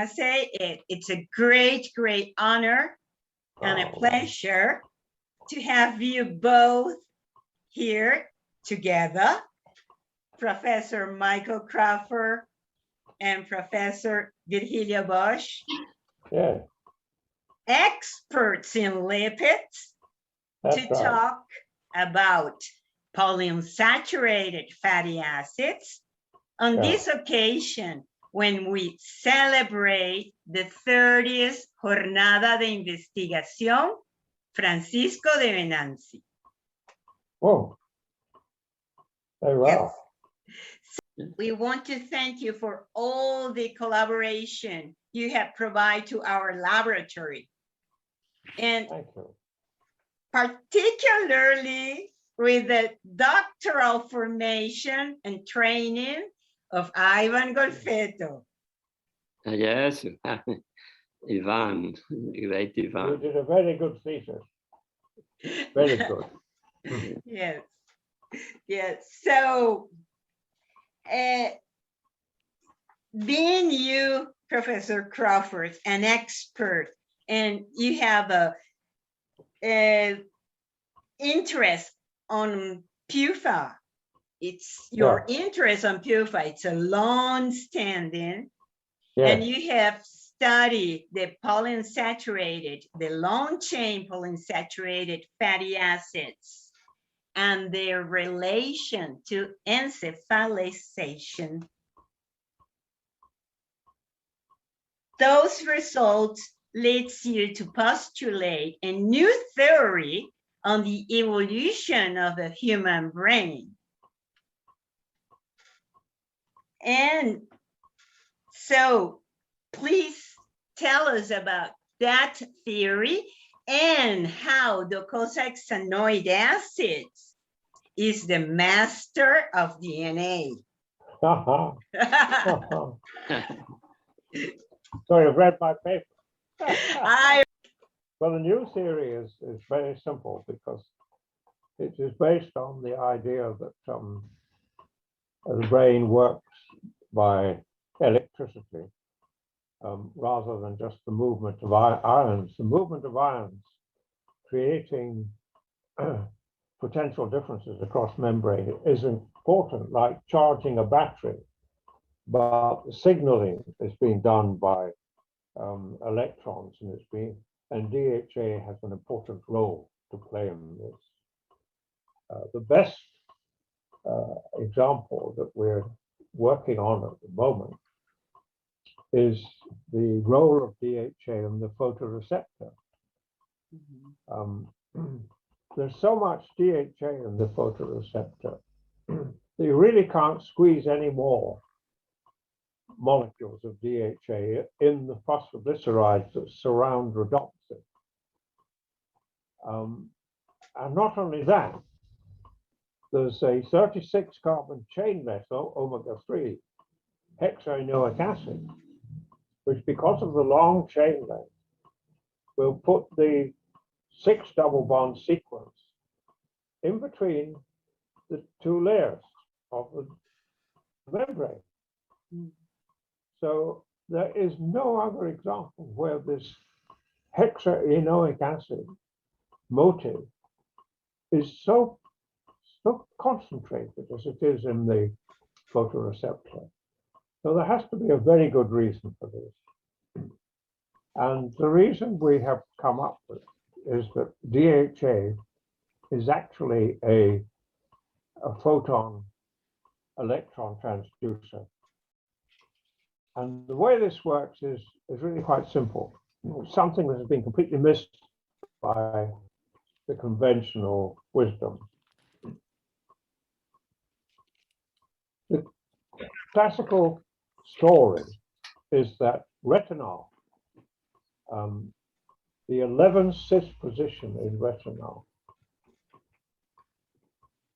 I say it's a great honor and a pleasure to have you both here together, Professor Michael Crawford and Professor Virgilio Bosch. Yeah. Experts in lipids. That's to right. talk about poliinsaturated fatty acids on this occasion when we celebrate the 30th Jornada de Investigación Francisco de Venanzi. Oh, very well. Yes. We want to thank you for all the collaboration you have provided to our laboratory. And thank you. Particularly with the doctoral formation and training of Ivan Golfetto. Yes, Ivan, great Ivan. You did a very good thesis. Very good. Yes, yes. So, being you, Professor Crawford, an expert, and you have a interest on PUFA. It's your interest on PUFA. It's a long-standing, and you have studied the poliinsaturated, the long-chain poliinsaturated fatty acids and their relation to encephalization. Those results leads you to postulate a new theory on the evolution of the human brain. And so please tell us about that theory and how docosahexaenoic acids is the master of DNA. So you've read my paper. Well, the new theory is very simple because it is based on the idea that the brain works by electricity rather than just the movement of ions. The movement of ions creating potential differences across membrane is important, like charging a battery, but the signaling is being done by electrons, and DHA has an important role to play in this. The best example that we're working on at the moment is the role of DHA in the photoreceptor. There's so much DHA in the photoreceptor that you really can't squeeze any more molecules of DHA in the phosphoglycerides that surround rhodopsin. And not only that, there's a 36 carbon chain methyl omega-3 hexaenoic acid, which because of the long chain length will put the 6 double bond sequence in between the 2 layers of the membrane. So there is no other example where this hexaenoic acid motif is so concentrated as it is in the photoreceptor. So there has to be a very good reason for this. And the reason we have come up with is that DHA is actually a photon electron transducer. And the way this works is really quite simple. Something that has been completely missed by the conventional wisdom. The classical story is that retinol, the 11 cis position in retinol,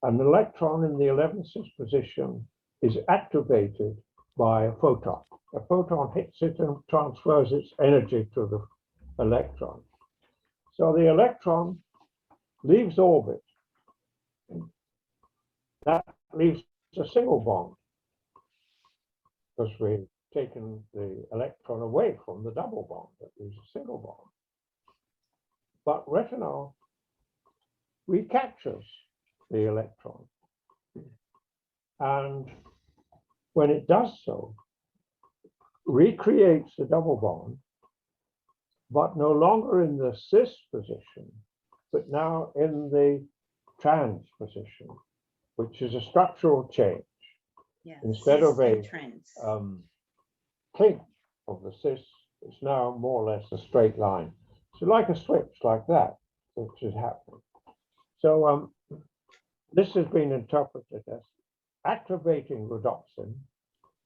an electron in the 11 cis position is activated by a photon. A photon hits it and transfers its energy to the electron. So the electron leaves orbit. That leaves a single bond, because we taken the electron away from the double bond, that leaves a single bond. But retinol recaptures the electron. And when it does so, recreates the double bond, but no longer in the cis position, but now in the trans position, which is a structural change. Yeah, Instead of a trans. kink of the cis, it's now more or less a straight line. So like a switch like that, which is happening. So this has been interpreted as activating rhodopsin,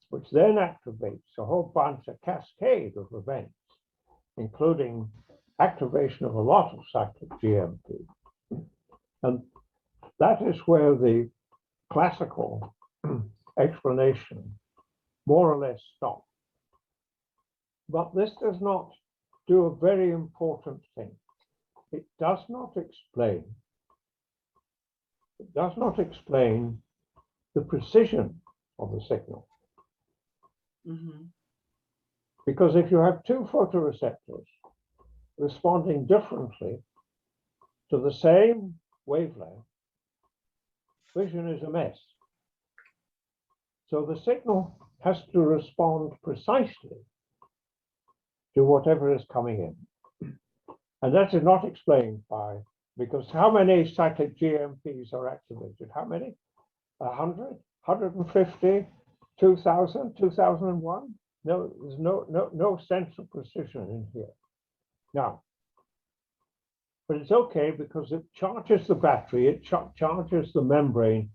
which then activates a whole bunch, a cascade of events, including activation of a lot of cyclic GMP. And that is where the classical explanation more or less stops. But this does not do a very important thing. It does not explain the precision of the signal. Mm-hmm. Because if you have two photoreceptors responding differently to the same wavelength, vision is a mess. So the signal has to respond precisely to whatever is coming in. And that is not explained by, because how many cyclic GMPs are activated? How many? 100, 150, 2000, 2001? No, there's no sense of precision in here. Now, but it's okay because it charges the battery, it charges the membrane,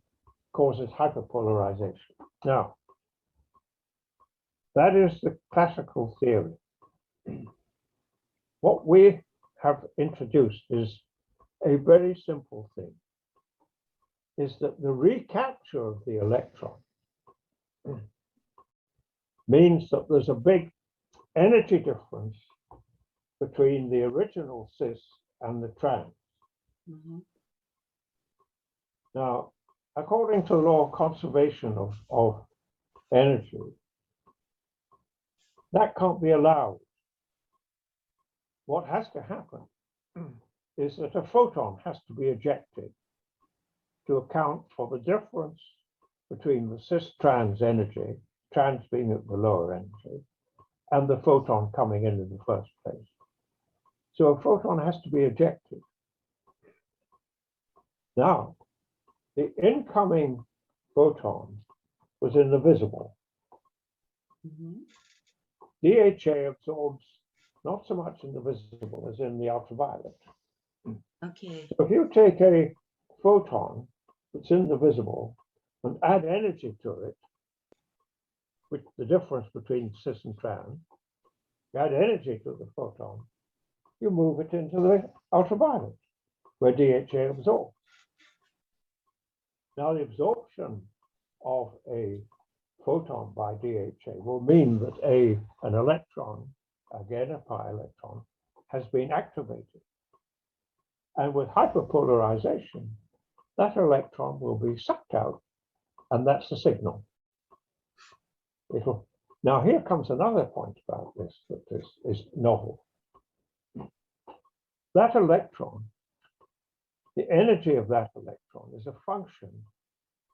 causes hyperpolarization. Now, that is the classical theory. What we have introduced is a very simple thing, is that the recapture of the electron means that there's a big energy difference between the original cis and the trans. Mm-hmm. Now, according to the law of conservation of energy, that can't be allowed. What has to happen is that a photon has to be ejected to account for the difference between the cis-trans energy, trans being at the lower energy, and the photon coming in the first place. So a photon has to be ejected. Now, the incoming photon was in the visible. Mm-hmm. DHA absorbs not so much in the visible as in the ultraviolet. Okay. So if you take a photon that's in the visible and add energy to it, which the difference between cis and trans, you add energy to the photon, you move it into the ultraviolet, where DHA absorbs. Now the absorption of a photon by DHA will mean that an electron, again a pi electron, has been activated. And with hyperpolarization, that electron will be sucked out, and that's the signal. Now here comes another point about this that is novel. That electron, the energy of that electron is a function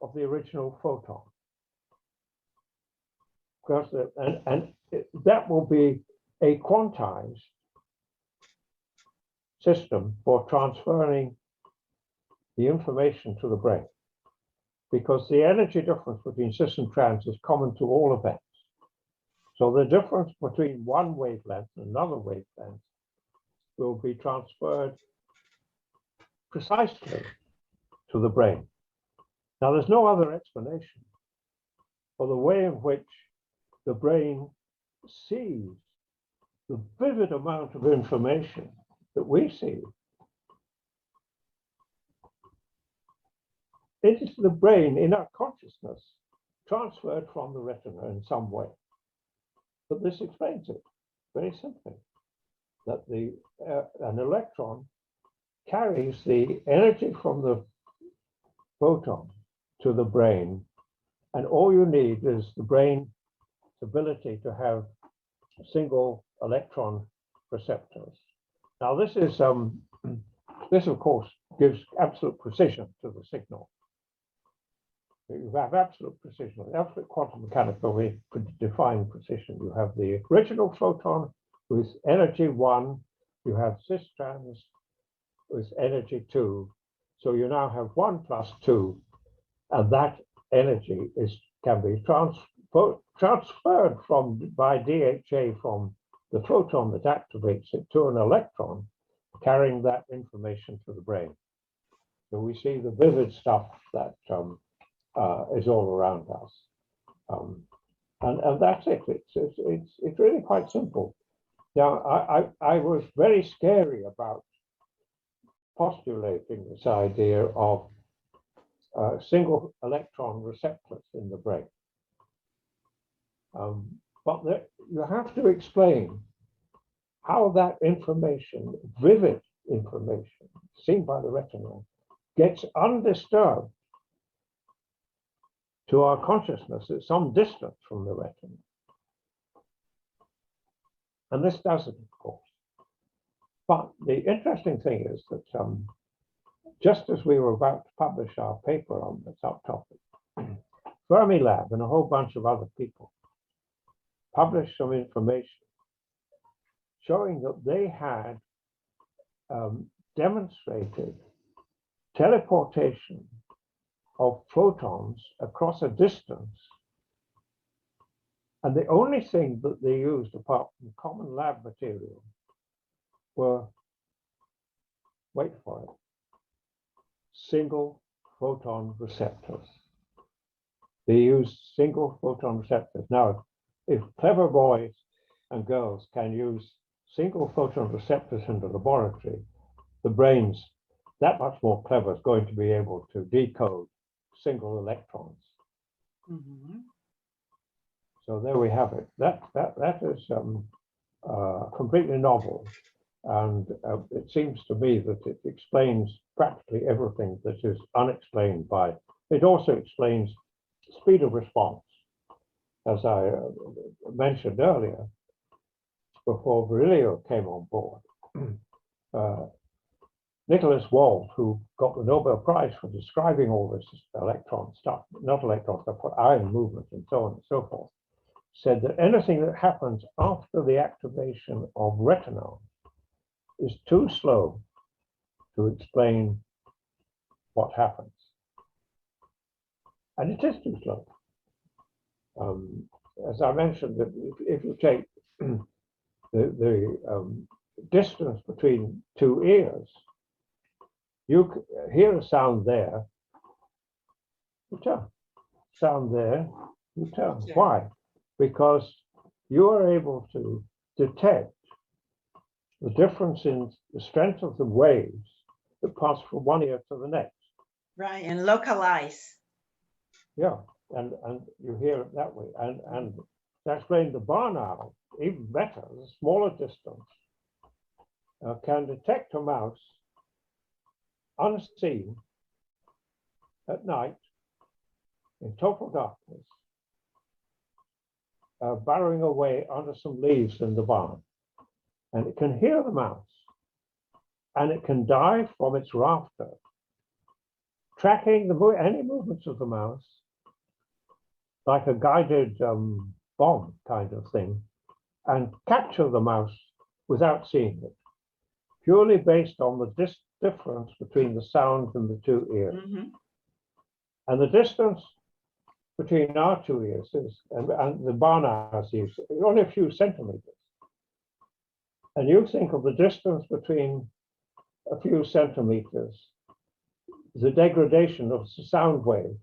of the original photon. Because that will be a quantized system for transferring the information to the brain, because the energy difference between cis and trans is common to all events. So the difference between one wavelength and another wavelength will be transferred precisely to the brain. Now, there's no other explanation for the way in which the brain sees the vivid amount of information that we see. It is the brain in our consciousness transferred from the retina in some way. But this explains it very simply, that an electron carries the energy from the photon to the brain, and all you need is the brain ability to have single electron receptors. Now this is this of course gives absolute precision to the signal. You have absolute precision. Absolute quantum mechanical, we define precision. You have the original photon with energy 1, you have cis strands with energy 2. So you now have 1 plus 2, and that energy can be transferred by DHA from the photon that activates it to an electron, carrying that information to the brain. So we see the vivid stuff that is all around us, and that's it. It's really quite simple. Now I was very scary about postulating this idea of single electron receptors in the brain. But you have to explain how that information, vivid information, seen by the retina, gets undisturbed to our consciousness at some distance from the retina. And this does it, of course. But the interesting thing is that just as we were about to publish our paper on the subtopic, Fermilab and a whole bunch of other people published some information showing that they had demonstrated teleportation of photons across a distance. And the only thing that they used apart from common lab material were, wait for it, single photon receptors. They used single photon receptors. Now, if clever boys and girls can use single photon receptors in the laboratory, the brain's that much more clever is going to be able to decode single electrons. Mm-hmm. So there we have it. That is completely novel, and it seems to me that it explains practically everything that is unexplained by. It also explains speed of response, as I mentioned earlier, before Virgilio came on board. Nicholas Wald, who got the Nobel Prize for describing all this electron stuff, not electron stuff, but ion movement and so on and so forth, said that anything that happens after the activation of retinol is too slow to explain what happens. And it is too slow. As I mentioned, that if you take the distance between two ears, you hear a sound there, you turn. Sound there, you turn. Sure. Why? Because you are able to detect the difference in the strength of the waves that pass from one ear to the next. Right, and localize. Yeah, and you hear it that way. And to explain the barn owl, even better, the smaller distance, can detect a mouse unseen at night in total darkness, burrowing away under some leaves in the barn. And it can hear the mouse, and it can dive from its rafter, tracking any movements of the mouse like a guided bomb kind of thing, and capture the mouse without seeing it, purely based on the difference between the sound and the two ears. Mm-hmm. And the distance between our two ears is, and the barn owl's ears, only a few centimeters. And you think of the distance between a few centimeters, the degradation of the sound wave.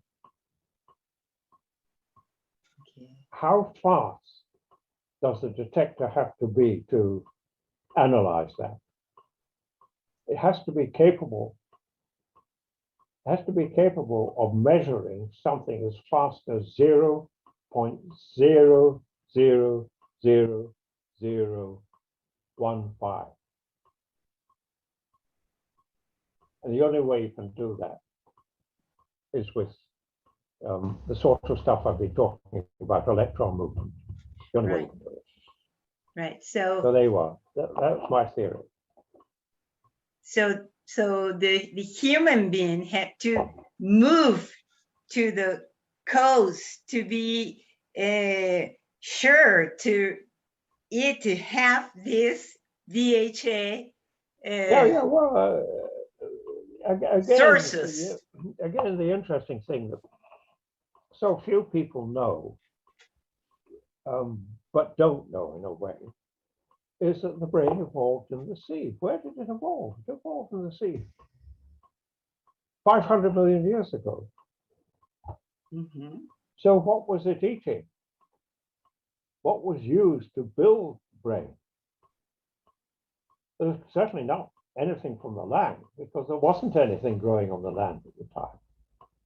Okay. How fast does the detector have to be to analyze that? It has to be capable. It has to be capable of measuring something as fast as 0.0000015. And the only way you can do that is with the sort of stuff I've been talking about, electron movement. John Right. Williams Lewis. Right. So So there you are. That's my theory. so the human being had to move to the coast to be sure to have this DHA Yeah. Well, again, sources. again, the interesting thing that so few people know, but don't know in a way, is that the brain evolved in the sea. Where did it evolve? It evolved in the sea 500 million years ago. Mhm. So what was it eating? What was used to build brain? There's certainly not anything from the land, because there wasn't anything growing on the land at the time.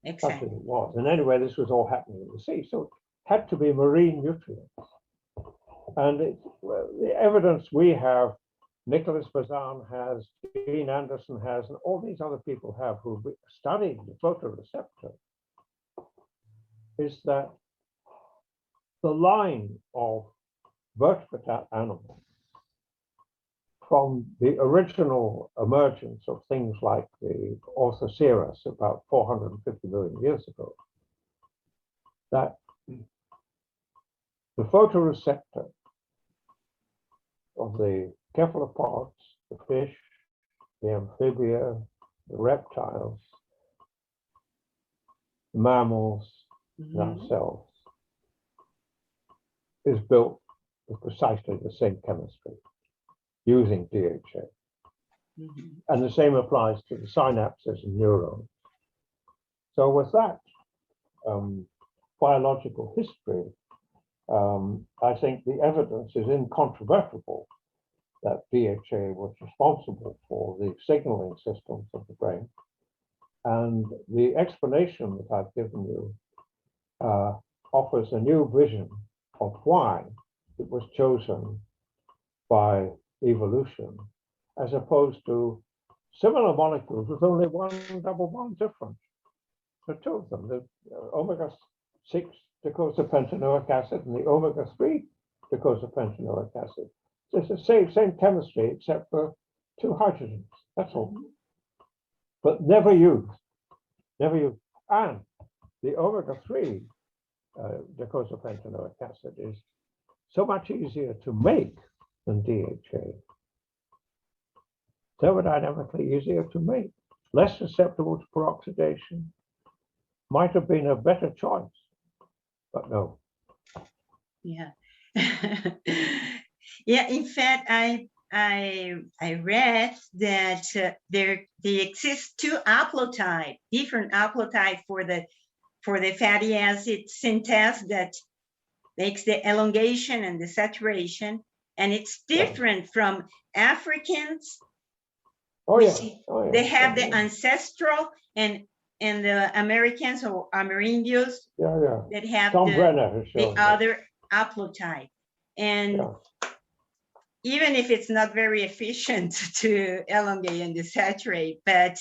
That's Exactly. what it was. And anyway, this was all happening in the sea. So it had to be marine nutrients. And the evidence we have, Nicholas Bazan has, Dean Anderson has, and all these other people have who studied the photoreceptor, is that the line of vertebrate animals from the original emergence of things like the Orthoceras about 450 million years ago, that the photoreceptor of the cephalopods, the fish, the amphibia, the reptiles, the mammals, and Mhm. ourselves, is built with precisely the same chemistry using DHA. Mhm. And the same applies to the synapses and neurons. So with that biological history, I think the evidence is incontrovertible that DHA was responsible for the signaling systems of the brain. And the explanation that I've given you offers a new vision of why it was chosen by evolution, as opposed to similar molecules with only one double bond difference. The two of them, the omega-6 docosahexaenoic acid and the omega-3 docosahexaenoic acid. It's the same chemistry except for two hydrogens. That's all. But never used. And the omega-3 docosahexaenoic acid is so much easier to make than DHA. Thermodynamically easier to make, less susceptible to peroxidation. Might have been a better choice, but no. Yeah. Yeah, in fact, I read that there exist two haplotypes, different haplotypes for the fatty acid synthase that makes the elongation and the saturation, and it's different from Africans. Oh We yeah. see Oh, yeah. they have the Yeah. ancestral and the Americans or Amerindios Yeah. that have Tom Brenner has shown the other haplotype. And Yeah. even if it's not very efficient to elongate and desaturate, but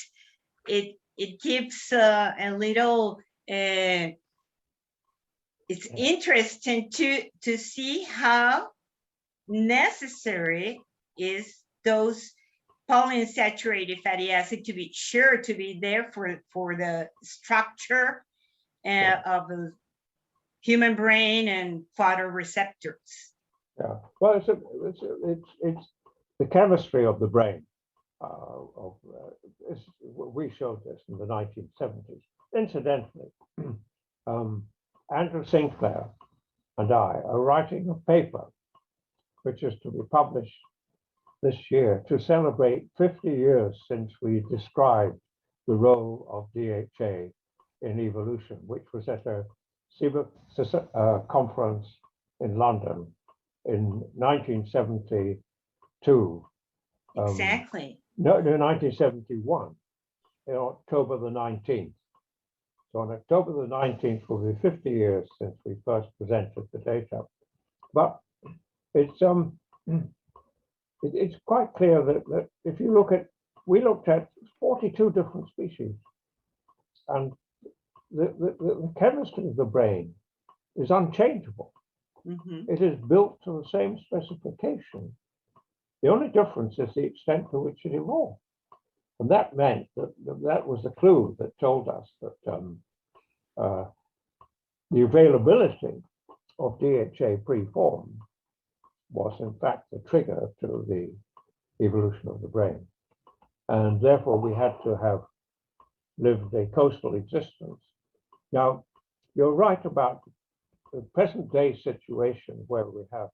it gives a little, it's interesting to see how necessary is those polyunsaturated fatty acid to be sure to be there for the structure of the human brain and photoreceptors. Yeah. Well, it's the chemistry of the brain. We showed this in the 1970s. Incidentally, Andrew Sinclair and I are writing a paper which is to be published this year to celebrate 50 years since we described the role of DHA in evolution, which was at a conference in London in 1972. Exactly. No, 1971, on October the 19th. So on October the 19th will be 50 years since we first presented the data. But it's quite clear that if you look at, we looked at 42 different species, and the chemistry of the brain is unchangeable. Mhm. It is built to the same specification. The only difference is the extent to which it evolved. And that meant that that was the clue that told us that the availability of DHA preformed was in fact the trigger to the evolution of the brain. And therefore we had to have lived a coastal existence. Now, you're right about the present day situation where we have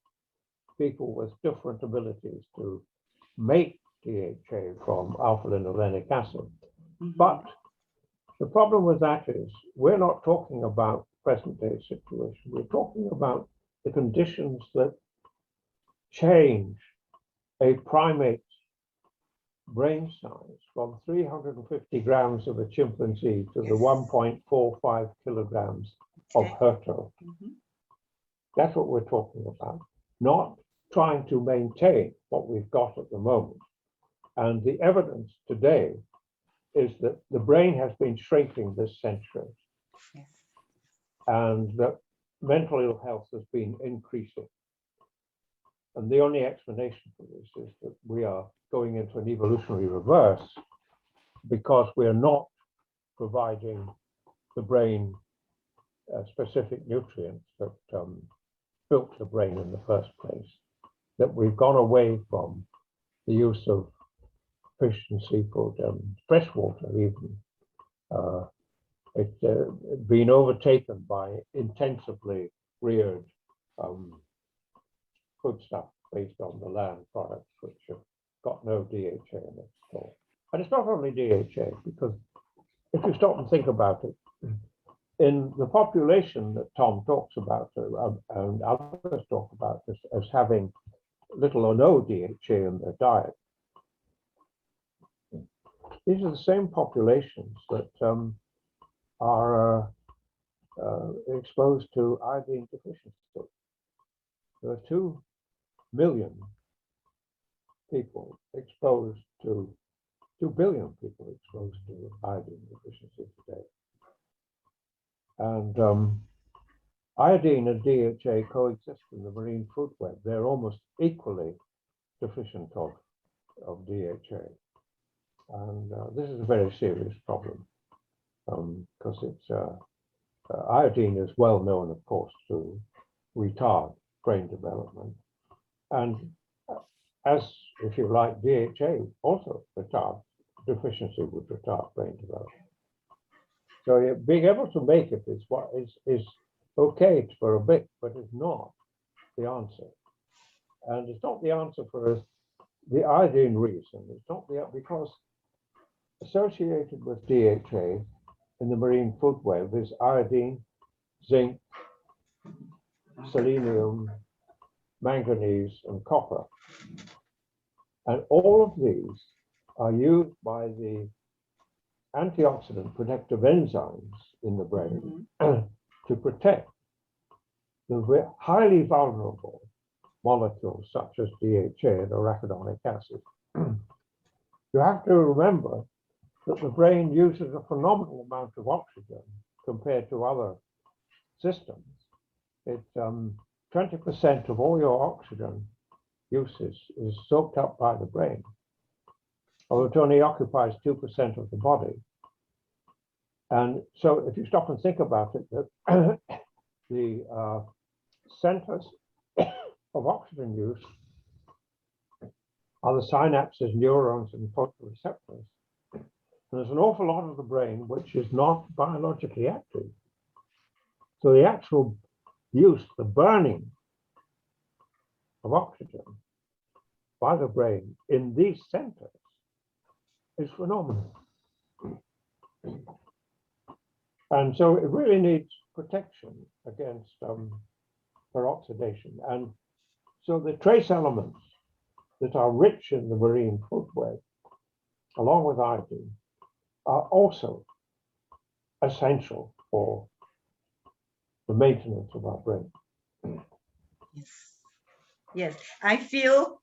people with different abilities to make DHA from alpha-linolenic acid. Mhm. But the problem with that is we're not talking about present day situation. We're talking about the conditions that change a primate's brain size from 350 grams of a chimpanzee to the Yes. 1.45 kilograms of Okay. Herto. Mhm. That's what we're talking about, not trying to maintain what we've got at the moment. And the evidence today is that the brain has been shrinking this century Yes. and that mental ill health has been increasing. And the only explanation for this is that we are going into an evolutionary reverse because we're not providing the brain specific nutrients that built the brain in the first place, that we've gone away from the use of fish and seafood and freshwater even. It's been overtaken by intensively reared foodstuff based on the land products, which have got no DHA in it at all. And it's not only DHA, because if you stop and think about it, in the population that Tom talks about, and others talk about as having little or no DHA in their diet, these are the same populations that are exposed to iodine deficiency. There are 2 million people exposed to 2 billion people exposed to iodine deficiency today. And iodine and DHA coexist in the marine food web. They're almost equally deficient of DHA. And this is a very serious problem because it's iodine is well known, of course, to retard brain development. And as, if you like, DHA also retards, deficiency would retard brain development. So being able to make it is what is okay for a bit, but it's not the answer. And it's not the answer for the iodine reason. It's not because associated with DHA in the marine food web is iodine, zinc, selenium, manganese, and copper. And all of these are used by the antioxidant protective enzymes in the brain to protect the highly vulnerable molecules such as DHA and arachidonic acid. You have to remember that the brain uses a phenomenal amount of oxygen compared to other systems. It's 20% of all your oxygen uses is soaked up by the brain, although it only occupies 2% of the body. And so if you stop and think about it, that the centers of oxygen use are the synapses, neurons, and photoreceptors. And there's an awful lot of the brain which is not biologically active. So the actual use, the burning of oxygen by the brain in these centers is phenomenal. And so it really needs protection against peroxidation. And so the trace elements that are rich in the marine food web, along with iodine, are also essential for the maintenance of our brain. Yes. Yes, I feel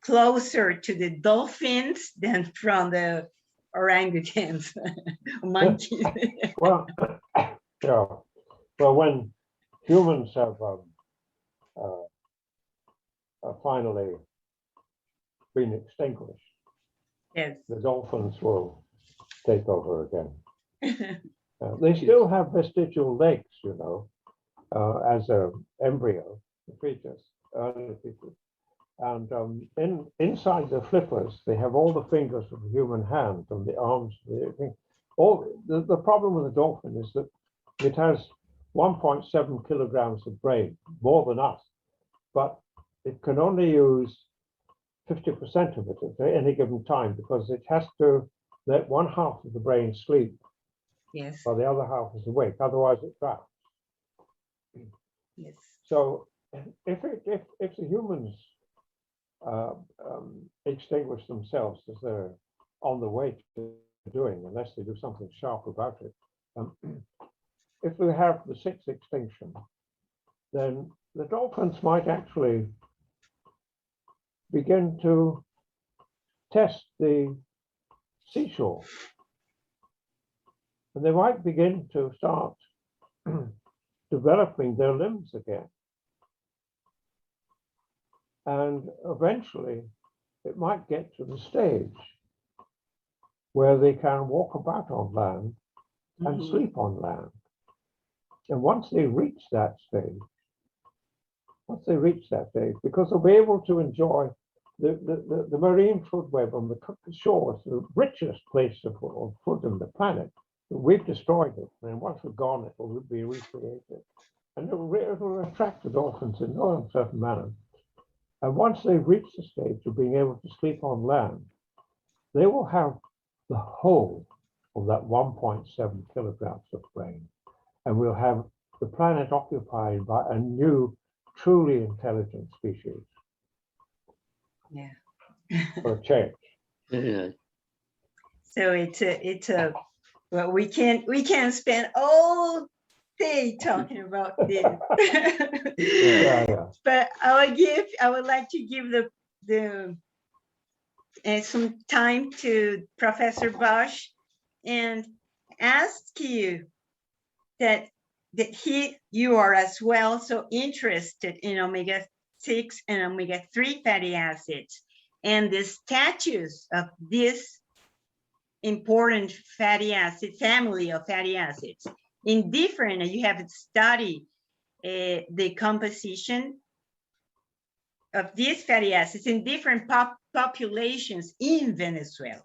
closer to the dolphins than from the orangutans, monkeys. Well, yeah. Well, when humans have finally been extinguished, Yes. the dolphins will take over again. They still have vestigial legs, you know, as an embryo, the fetus, early fetus. And inside the flippers, they have all the fingers of the human hand and the arms. The problem with the dolphin is that it has 1.7 kilograms of brain, more than us, but it can only use 50% of it at any given time because it has to let one half of the brain sleep Yes. while the other half is awake, otherwise it drowns. Yes. So if the humans extinguish themselves as they're on the way to doing, unless they do something sharp about it, if we have the sixth extinction, then the dolphins might actually begin to test the seashore. And they might begin to start developing their limbs again. And eventually, it might get to the stage where they can walk about on land and sleep on land. And once they reach that stage, because they'll be able to enjoy the marine food web on the shores, the richest place of food on the planet. We've destroyed it, and once we're gone, it will be recreated. And it will attract the dolphins in a certain manner. And once they reach the stage of being able to sleep on land, they will have the whole of that 1.7 kilograms of brain. And we'll have the planet occupied by a new, truly intelligent species. Yeah. For a change. Yeah. So it's a well, we can spend all day talking about this. Yeah. But I would like to give the some time to Professor Bosch and ask you that you are as well so interested in omega-6 and omega-3 fatty acids and the status of this important fatty acid family of fatty acids in different, you have studied the composition of these fatty acids in different populations in Venezuela.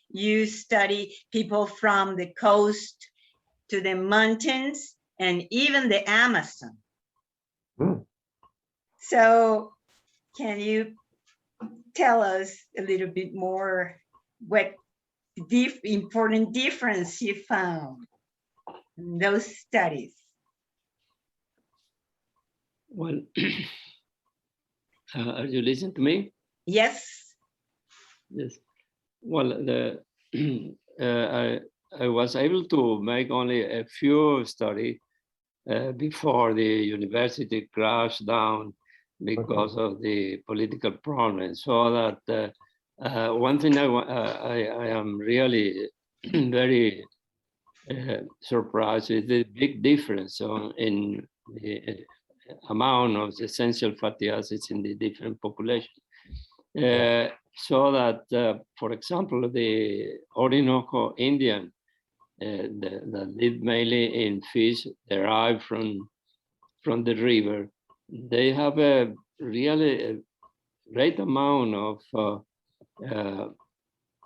You study people from the coast to the mountains and even the Amazon. So can you tell us a little bit more what important difference you found in those studies? Well, are you listening to me? Yes. Yes. Well, I was able to make only a few studies before the university crashed down because of the political problems. So that one thing I am really very surprised is the big difference in the amount of essential fatty acids in the different populations. So that, for example, the Orinoco Indian that live mainly in fish derived from the river, they have a really great amount of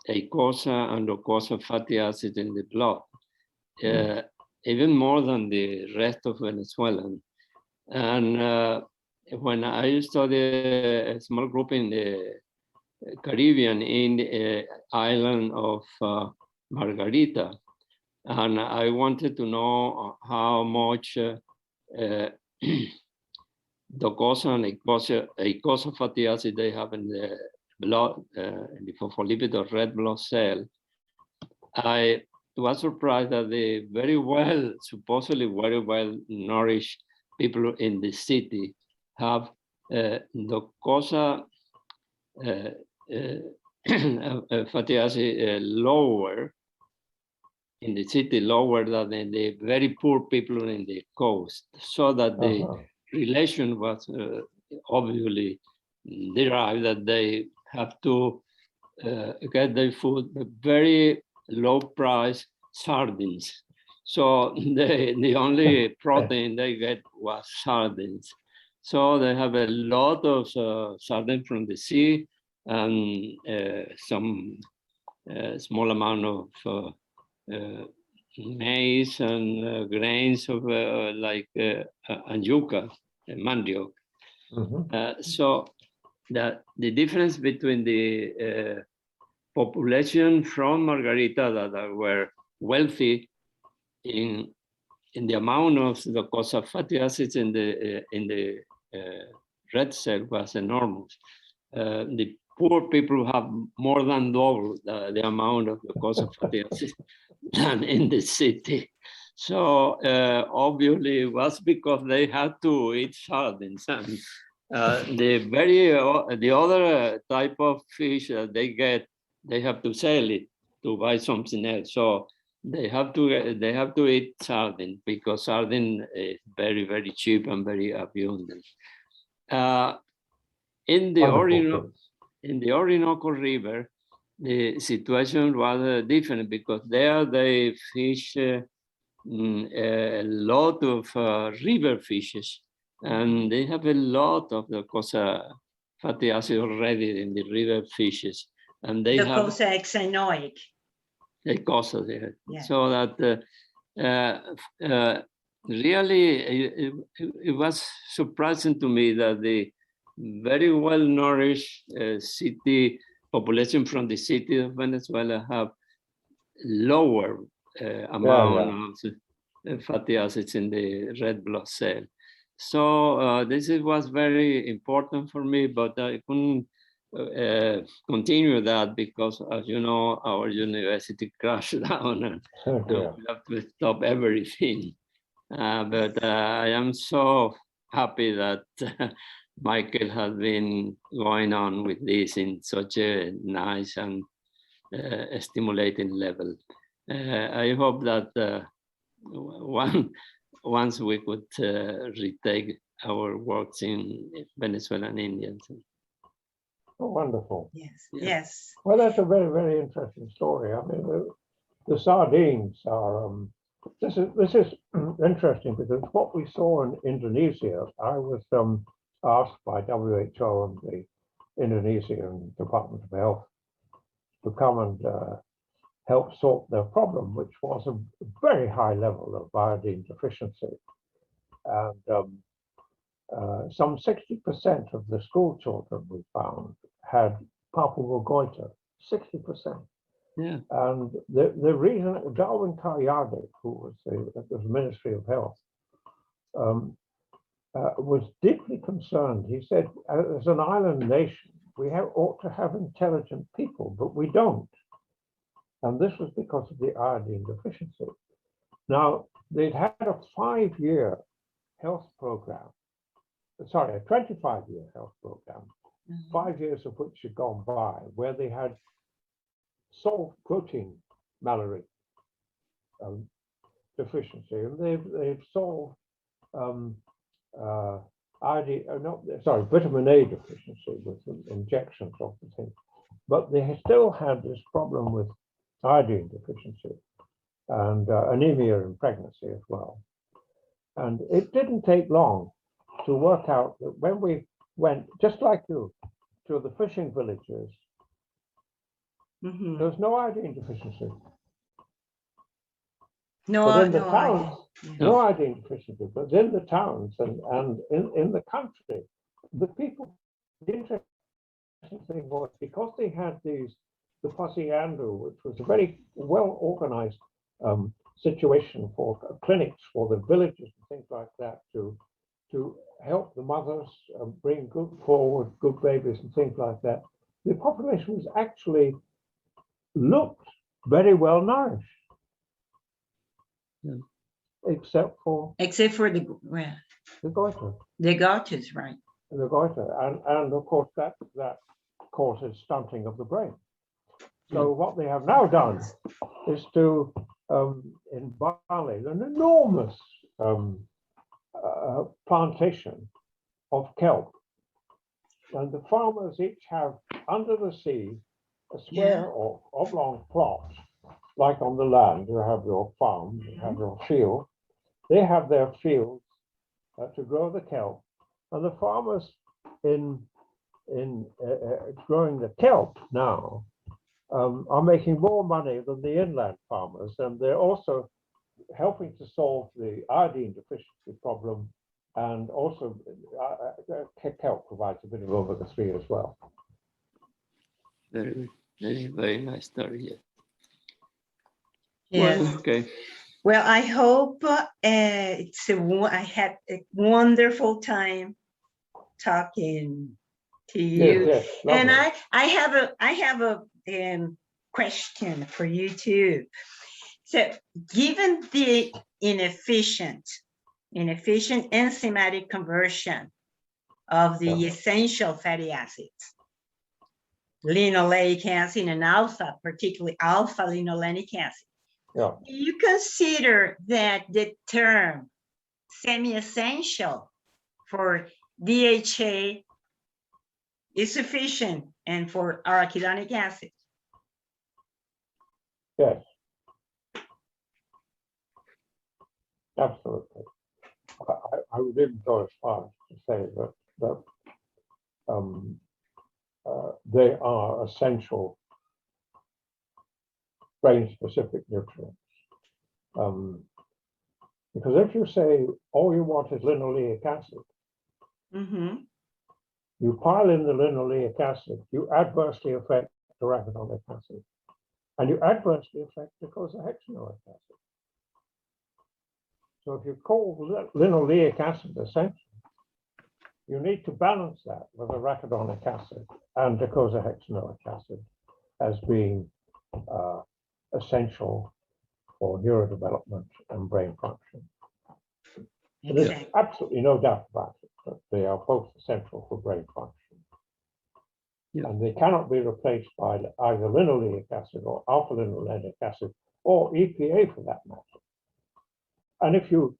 eicosa and leucosa fatty acid in the blood, even more than the rest of Venezuelan. And when I studied a small group in the Caribbean in the island of Margarita, and I wanted to know how much glucose and eicosa fatty acid they have in the blood, in the phospholipid or red blood cell. I was surprised that the supposedly very well nourished people in the city have glucose fatty acid lower in the city, lower than in the very poor people in the coast, so that the relation was obviously derived that they have to get their food at very low price sardines. So the only protein they get was sardines. So they have a lot of sardines from the sea and some small amount of maize and grains of like yuca, manioc. So the difference between the population from Margarita that were wealthy in the amount of the cost of fatty acids in the red cell was enormous. The poor people have more than double the amount of the cost of fatty acids than in the city. So obviously it was because they had to eat sardines. And the other type of fish they get, they have to sell it to buy something else. So they have to eat sardine because sardine is very, very cheap and very abundant. In the Orinoco River, the situation was different because there they fish a lot of river fishes, and they have a lot of the cosa fatty acid already in the river fishes, and they The have coursexanoic. the cosa there. Yeah. So that really it was surprising to me that the very well nourished city population from the city of Venezuela have lower amount of fatty acids in the red blood cell. So this was very important for me, but I couldn't continue that because, as you know, our university crashed down and we have to stop everything. But I am so happy that Michael has been going on with this in such a nice and stimulating level. I hope that once we could retake our works in Venezuelan Indians. Oh, wonderful. Yes, Yeah. yes. Well, that's a very, very interesting story. I mean, the sardines are, this is interesting because what we saw in Indonesia, I was asked by WHO and the Indonesian Department of Health to come and help sort their problem, which was a very high level of iodine deficiency. And some 60% of the school children we found had palpable goiter, 60%. Yeah. And the reason, Darwin Karyade, who was the Ministry of Health, was deeply concerned. He said, as an island nation, we ought to have intelligent people, but we don't. And this was because of the iodine deficiency. Now, they'd had a 5-year health program, sorry, a 25-year health program, 5 years of which had gone by, where they had solved protein malarial deficiency, and they've solved vitamin A deficiency with injections of the thing, but they still had this problem with iodine deficiency and anemia in pregnancy as well. And it didn't take long to work out that when we went, just like you, to the fishing villages, there's no iodine deficiency. No, But in the no, towns, no iodine deficiency, but in the towns and in the country, the people, the interesting thing was because they had the Posseando, which was a very well organized situation for clinics for the villages and things like that to help the mothers bring good babies and things like that. The population was actually looked very well nourished. Yeah. Except for the goiter. The goiters, right? The goiter, and of course that causes stunting of the brain. So what they have now done is to in Bali, an enormous plantation of kelp. And the farmers each have under the sea a square or oblong plot, like on the land. You have your farm, you have your field. They have their fields to grow the kelp, and the farmers in growing the kelp now are making more money than the inland farmers, and they're also helping to solve the iodine deficiency problem, and also kelp provides a bit of omega-3 as well. Very nice story. Yeah. Yes. Well, okay. Well, I hope I had a wonderful time talking to you. Yes, And lovely. I have a question for you too. So, given the inefficient enzymatic conversion of the essential fatty acids, linoleic acid and alpha, particularly alpha linolenic acid, Yeah. do you consider that the term semi-essential for DHA is sufficient and for arachidonic acid? Yes. Absolutely. I would even go as far as to say that they are essential brain-specific nutrients. Because if you say all you want is linoleic acid, you pile in the linoleic acid, you adversely affect the arachidonic acid, and you adversely affect the docosahexaenoic acid. So if you call linoleic acid essential, you need to balance that with arachidonic acid and docosahexaenoic acid as being essential for neurodevelopment and brain function. Exactly. There's absolutely no doubt about it, that they are both essential for brain function. Yeah. And they cannot be replaced by either linoleic acid or alpha linolenic acid or EPA for that matter. And if you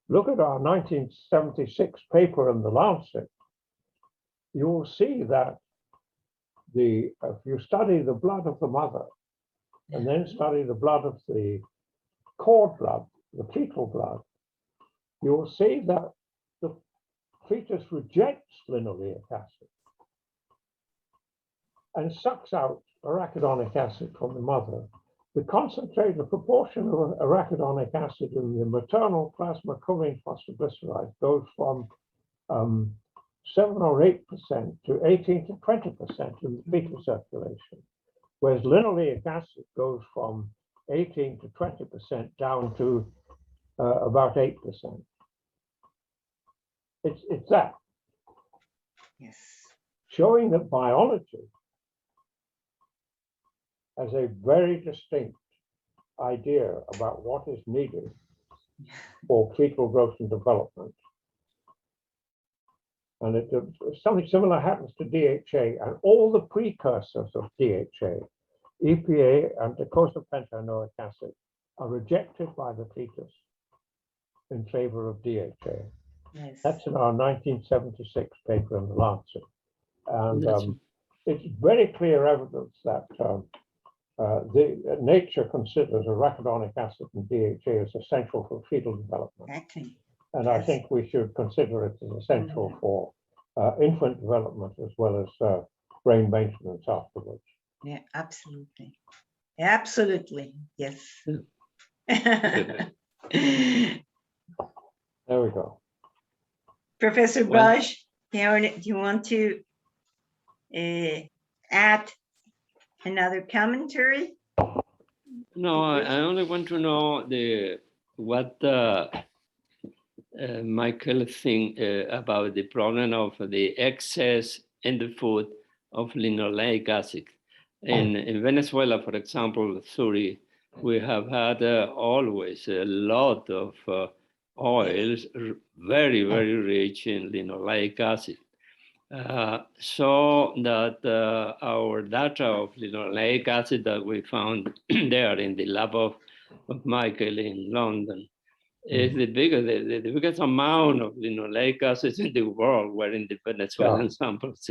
look at our 1976 paper in the Lancet, you will see that if you study the blood of the mother and then study the blood of the cord blood, the fetal blood, you will see that the fetus rejects linoleic acid and sucks out arachidonic acid from the mother. The proportion of arachidonic acid in the maternal plasma choline phosphoglyceride goes from 7 or 8% to 18 to 20% in the fetal circulation, whereas linoleic acid goes from 18 to 20% down to about 8%. It's that. Yes. Showing that biology has a very distinct idea about what is needed for fetal growth and development. And something similar happens to DHA and all the precursors of DHA, EPA and docosapentaenoic acid, are rejected by the fetus in favor of DHA. Yes. That's in our 1976 paper in the Lancet. And it's very clear evidence that nature considers arachidonic acid and DHA as essential for fetal development. Exactly. And I think we should consider it as essential for infant development as well as brain maintenance afterwards. Yeah, absolutely. Absolutely. Yes. There we go. Professor Well- Bosch, do you want to add another commentary? No, I only want to know what Michael think about the problem of the excess in the food of linoleic acid. In Venezuela, for example, Suri, we have had always a lot of oils, very, very rich in linoleic acid. So that our data of linoleic acid that we found there in the lab of Michael in London is the biggest amount of linoleic acids in the world were in the Venezuelan samples.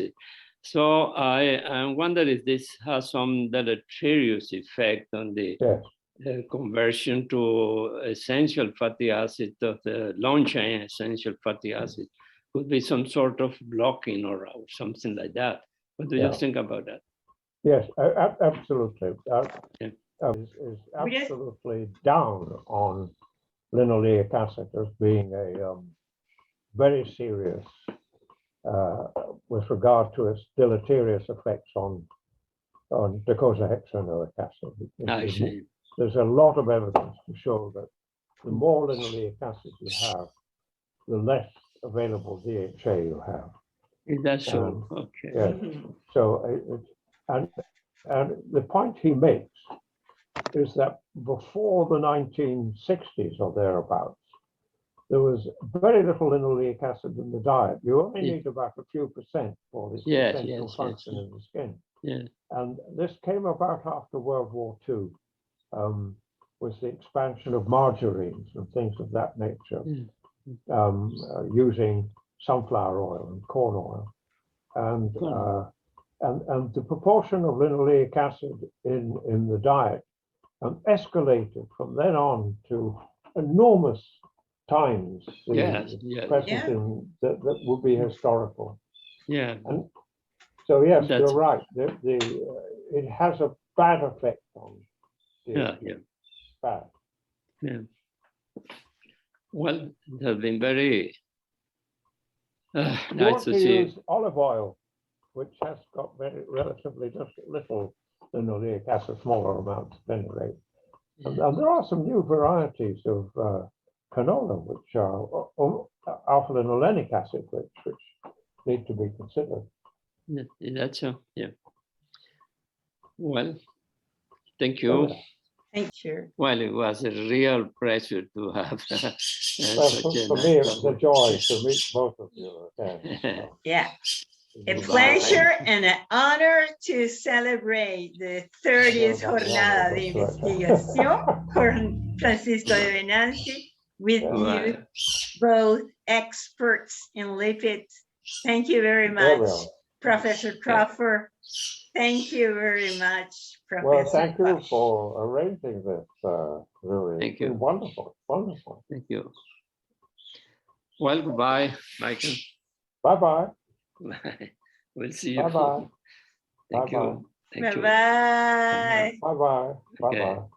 So I wonder if this has some deleterious effect on the conversion to essential fatty acid of the long chain essential fatty acid. Could be some sort of blocking or something like that. What do you think about that? Yes, absolutely. Is absolutely down on linoleic acid as being a very serious with regard to its deleterious effects on docosahexaenoic acid. I see. There's a lot of evidence to show that the more linoleic acid you have, the less available DHA you have. Is that so? Okay. Yes. So, and the point he makes is that before the 1960s or thereabouts, there was very little linoleic acid in the diet. You only need about a few percent for this essential function in the skin. Yeah. And this came about after World War II, with the expansion of margarines and things of that nature, using sunflower oil and corn oil. And the proportion of linoleic acid in the diet escalated from then on to enormous times present in that would be historical. Yeah. And so yes, you're right. It has a bad effect on bad. Yeah. Well, it has been very nice to see. Use olive oil, which has got relatively just little linoleic acid, smaller amounts at any rate. And there are some new varieties of canola which are alpha-linolenic acid which need to be considered. Yeah, that's so. Yeah. Well, thank you. Thank you. Well, it was a real pleasure to have for me, it was a joy to meet both of you. Yeah. A pleasure and an honor to celebrate the 30th Jornada de Investigación con Francisco de Venanzi with you, both experts in lipids. Thank you very much, Professor Crawford. Thank you very much, Professor. Well, thank you for arranging this. Really, thank you. Wonderful, wonderful. Thank you. Well, goodbye, Michael. Bye-bye. We'll see you. Bye-bye. Thank you. Thank you. Bye-bye. Bye-bye. Bye-bye.